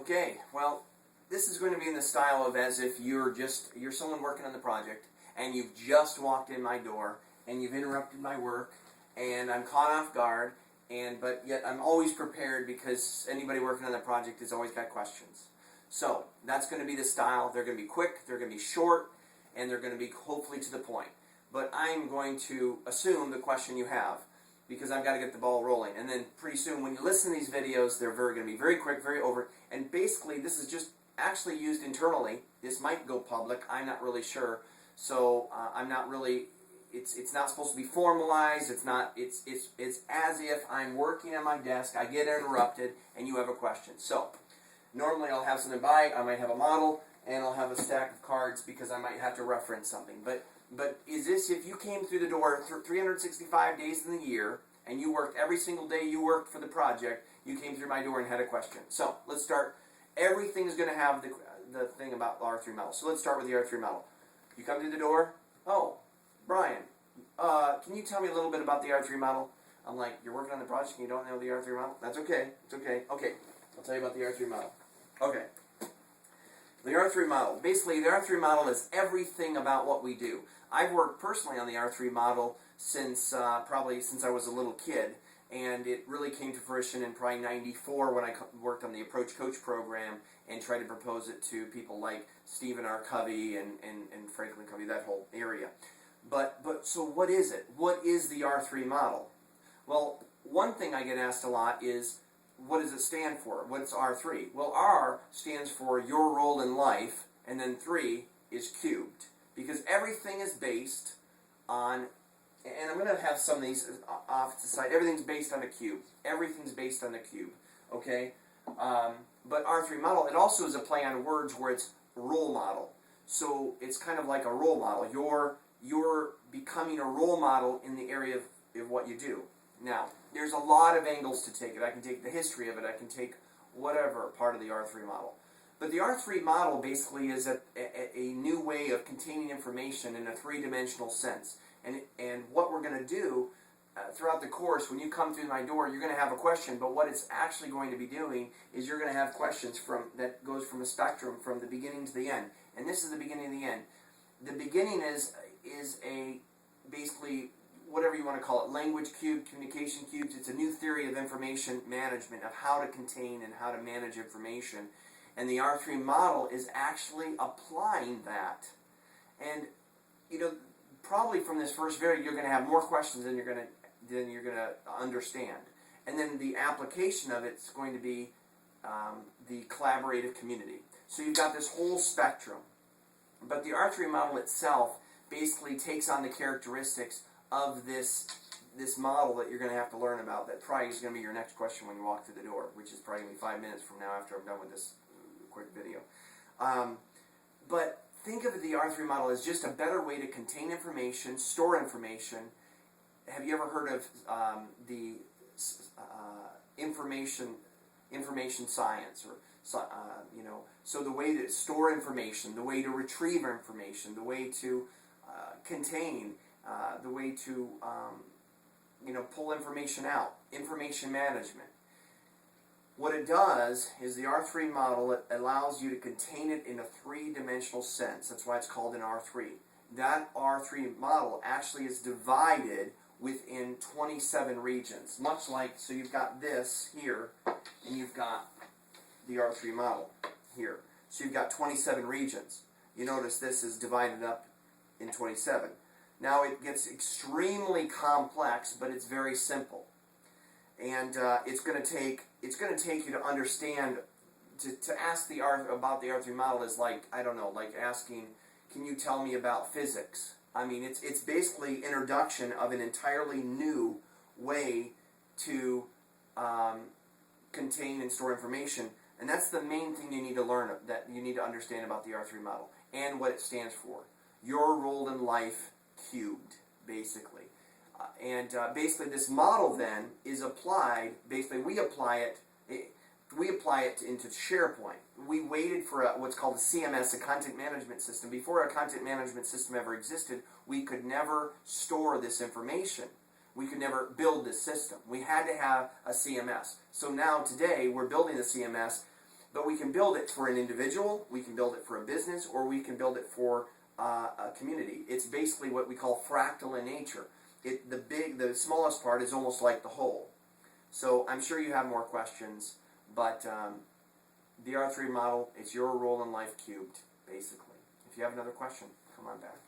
Okay, well, this is going to be in the style of as if you're someone working on the project, and you've just walked in my door, and you've interrupted my work, and I'm caught off guard, but yet I'm always prepared because anybody working on the project has always got questions. So, that's going to be the style. They're going to be quick, they're going to be short, and they're going to be hopefully to the point. But I'm going to assume the question you have, because I've got to get the ball rolling. And then pretty soon, when you listen to these videos, they're going to be very quick, very over. And basically, this is just actually used internally. This might go public. I'm not really sure. So I'm not really. It's not supposed to be formalized. It's not. It's as if I'm working on my desk. I get interrupted, and you have a question. So normally, I'll have something by. I might have a model, and I'll have a stack of cards because I might have to reference something. But is this, if you came through the door 365 days in the year, and you worked every single day you worked for the project, you came through my door and had a question. So, let's start. Everything's going to have the thing about R3 model. So let's start with the R3 model. You come through the door, oh, Brian, can you tell me a little bit about the R3 model? I'm like, you're working on the project and you don't know the R3 model? That's okay. It's okay. Okay, I'll tell you about the R3 model. Okay. The R3 model. Basically, the R3 model is everything about what we do. I've worked personally on the R3 model probably since I was a little kid, and it really came to fruition in probably '94 when I worked on the Approach Coach program and tried to propose it to people like Stephen R. Covey and Franklin Covey, that whole area. But so what is it? What is the R3 model? Well, one thing I get asked a lot is, what does it stand for? What's R3? Well, R stands for your role in life, and then 3 is cubed. Because everything is based on, and I'm going to have some of these off to the side, everything's based on a cube. Everything's based on the cube, okay? But R3 model, it also is a play on words where it's role model. So it's kind of like a role model. You're becoming a role model in the area of what you do. Now, there's a lot of angles to take it. I can take the history of it. I can take whatever part of the R3 model. But the R3 model basically is a new way of containing information in a three-dimensional sense. And what we're going to do throughout the course, when you come through my door, you're going to have a question. But what it's actually going to be doing is you're going to have questions that goes from a spectrum from the beginning to the end. And this is the beginning and the end. The beginning is a basically, whatever you want to call it, language cube, communication cubes. It's a new theory of information management, of how to contain and how to manage information. And the R3 model is actually applying that. And, you know, probably from this first video, you're going to have more questions than you're going to understand. And then the application of it's going to be the collaborative community. So you've got this whole spectrum. But the R3 model itself basically takes on the characteristics of this model that you're going to have to learn about. That probably is going to be your next question when you walk through the door, which is probably going to be 5 minutes from now after I'm done with this quick video. But think of the R3 model as just a better way to contain information, store information. Have you ever heard of the information science, or so the way to store information, the way to retrieve information, the way to contain, the way to pull information out, information management. What it does is the R3 model, it allows you to contain it in a three-dimensional sense. That's why it's called an R3. That R3 model actually is divided within 27 regions. Much like, so you've got this here, and you've got the R3 model here. So you've got 27 regions. You notice this is divided up in 27. Now it gets extremely complex, but it's very simple. And it's going to take you to understand, to ask about the R3 model is like, I don't know, like asking, can you tell me about physics? I mean, it's basically introduction of an entirely new way to contain and store information. And that's the main thing you need to learn, that you need to understand about the R3 model and what it stands for. Your role in life cubed, basically. Basically this model then is applied, basically we apply it into SharePoint. We waited for what's called a CMS, a content management system. Before a content management system ever existed, we could never store this information. We could never build this system. We had to have a CMS. So now today we're building a CMS But we can build it for an individual, we can build it for a business, or we can build it for a community. It's basically what we call fractal in nature. The smallest part is almost like the whole. So I'm sure you have more questions, but the R3 model is your role in life cubed, basically. If you have another question, come on back.